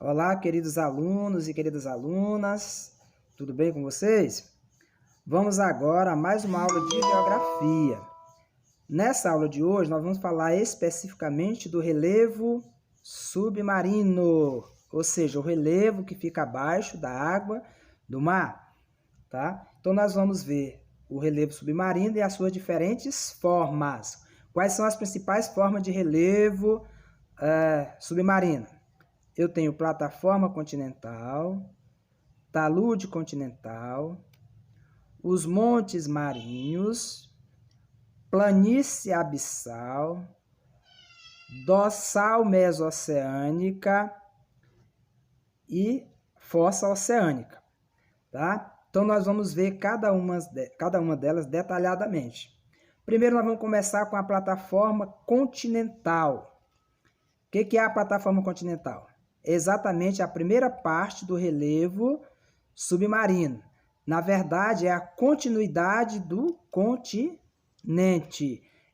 Olá, queridos alunos e queridas alunas, tudo bem com vocês? Vamos agora a mais uma aula de geografia. Nessa aula de hoje, nós vamos falar especificamente do relevo submarino, ou seja, o relevo que fica abaixo da água do mar, tá? Então, nós vamos ver o relevo submarino e as suas diferentes formas. Quais são as principais formas de relevo submarino? Eu tenho plataforma continental, talude continental, os montes marinhos, planície abissal, dorsal mesoceânica e fossa oceânica, tá? Então, nós vamos ver cada uma delas detalhadamente. Primeiro, nós vamos começar com a plataforma continental. O que é a plataforma continental? Exatamente a primeira parte do relevo submarino. Na verdade, é a continuidade do continente.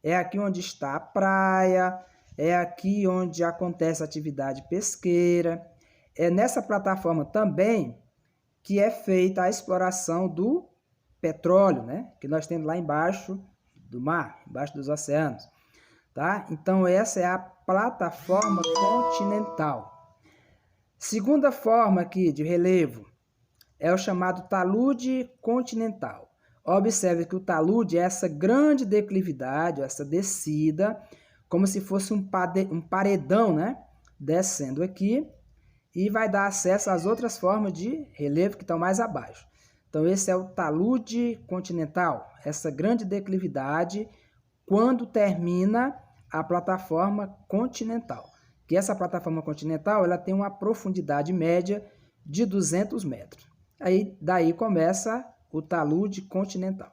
É aqui onde está a praia, é aqui onde acontece a atividade pesqueira. É nessa plataforma também que é feita a exploração do petróleo, né? Que nós temos lá embaixo do mar, embaixo dos oceanos. Tá? Então, essa é a plataforma continental. Segunda forma aqui de relevo é o chamado talude continental. Observe que o talude é essa grande declividade, essa descida, como se fosse um paredão, né? Descendo aqui e vai dar acesso às outras formas de relevo que estão mais abaixo. Então, esse é o talude continental, essa grande declividade quando termina a plataforma continental. Que essa plataforma continental ela tem uma profundidade média de 200 metros. Aí, daí começa o talude continental.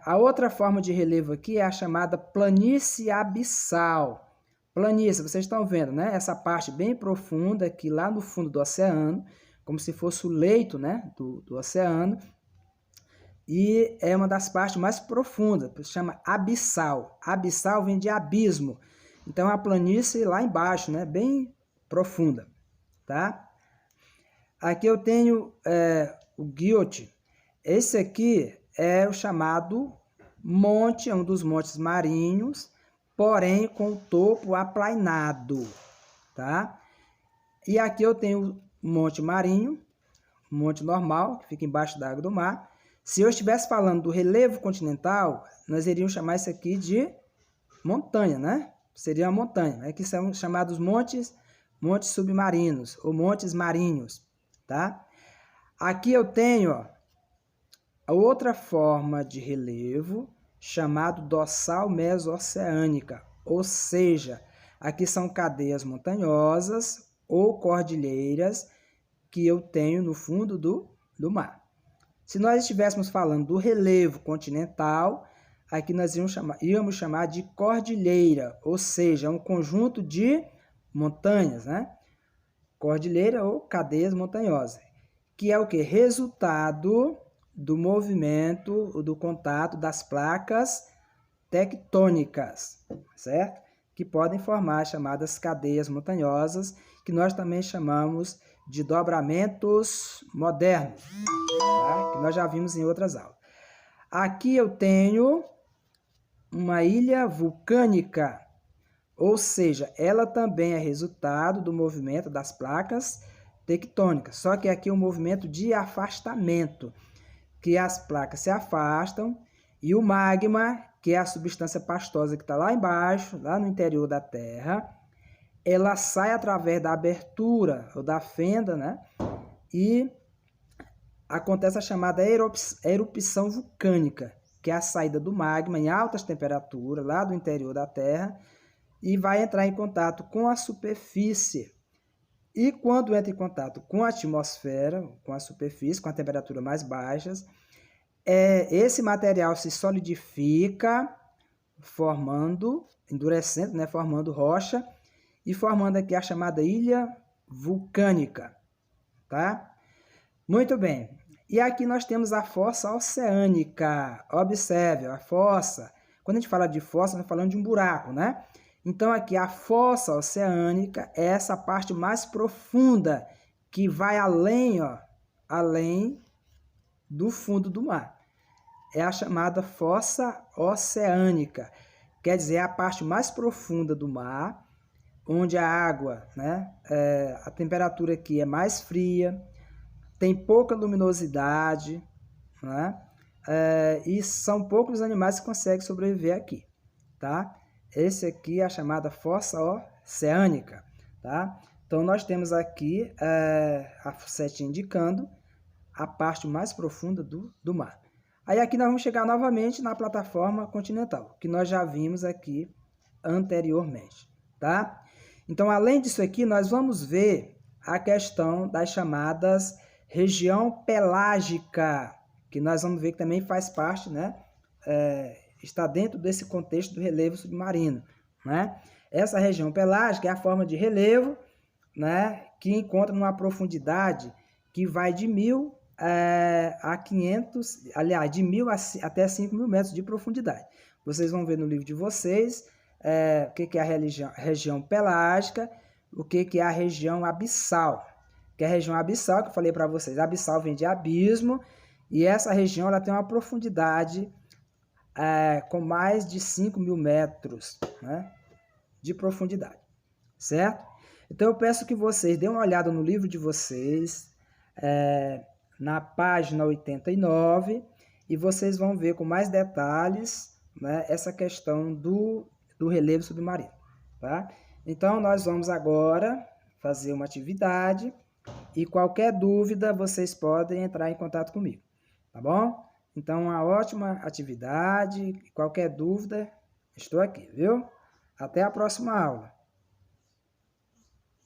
A outra forma de relevo aqui é a chamada planície abissal. Planície, vocês estão vendo, né? Essa parte bem profunda aqui lá no fundo do oceano, como se fosse o leito, né, do oceano. E é uma das partes mais profundas, se chama abissal. Abissal vem de abismo. Então, a planície lá embaixo, né? Bem profunda, tá? Aqui eu tenho o Guilty. Esse aqui é o chamado monte, é um dos montes marinhos, porém com o topo aplainado, tá? E aqui eu tenho o monte marinho, o monte normal, que fica embaixo da água do mar. Se eu estivesse falando do relevo continental, nós iríamos chamar isso aqui de montanha, né? Seria uma montanha, né? Que são chamados montes submarinos ou montes marinhos, tá? Aqui eu tenho, ó, a outra forma de relevo chamado dorsal mesoceânica, ou seja, aqui são cadeias montanhosas ou cordilheiras que eu tenho no fundo do mar. Se nós estivéssemos falando do relevo continental, aqui nós íamos chamar de cordilheira, ou seja, um conjunto de montanhas, né? Cordilheira ou cadeias montanhosas, que é o que? Resultado do movimento, do contato das placas tectônicas, certo? Que podem formar as chamadas cadeias montanhosas, que nós também chamamos de dobramentos modernos, tá? Que nós já vimos em outras aulas. Aqui eu tenho uma ilha vulcânica, ou seja, ela também é resultado do movimento das placas tectônicas, só que aqui é um movimento de afastamento, que as placas se afastam e o magma, que é a substância pastosa que está lá embaixo, lá no interior da Terra, ela sai através da abertura ou da fenda, né? E acontece a chamada erupção vulcânica, que é a saída do magma em altas temperaturas, lá do interior da Terra, e vai entrar em contato com a superfície. E quando entra em contato com a atmosfera, com a superfície, com a temperatura mais baixas, esse material se solidifica, endurecendo, né, formando rocha, e formando aqui a chamada ilha vulcânica, tá? Muito bem. E aqui nós temos a fossa oceânica. Observe, a fossa. Quando a gente fala de fossa, nós estamos falando de um buraco, né? Então, aqui, a fossa oceânica é essa parte mais profunda, que vai além, ó, além do fundo do mar. É a chamada fossa oceânica. Quer dizer, é a parte mais profunda do mar, onde a água, né, a temperatura aqui é mais fria, tem pouca luminosidade, né, e são poucos animais que conseguem sobreviver aqui, tá? Esse aqui é a chamada fossa oceânica, tá? Então, nós temos aqui a setinha indicando a parte mais profunda do mar. Aí aqui nós vamos chegar novamente na plataforma continental, que nós já vimos aqui anteriormente, tá? Então, além disso aqui, nós vamos ver a questão das chamadas região pelágica, que nós vamos ver que também faz parte, né? Está dentro desse contexto do relevo submarino, né? Essa região pelágica é a forma de relevo, né, que encontra numa profundidade que vai de 1.000 a 500, aliás, de 1.000 até 5.000 metros de profundidade. Vocês vão ver no livro de vocês o que é a região pelágica, o que é a região abissal. Que é a região abissal, que eu falei para vocês, abissal vem de abismo, e essa região ela tem uma profundidade com mais de 5.000 metros, né, de profundidade, certo? Então eu peço que vocês dêem uma olhada no livro de vocês, na página 89, e vocês vão ver com mais detalhes, né, essa questão do relevo submarino, tá? Então nós vamos agora fazer uma atividade, e qualquer dúvida vocês podem entrar em contato comigo, tá bom? Então, uma ótima atividade, qualquer dúvida, estou aqui, viu? Até a próxima aula.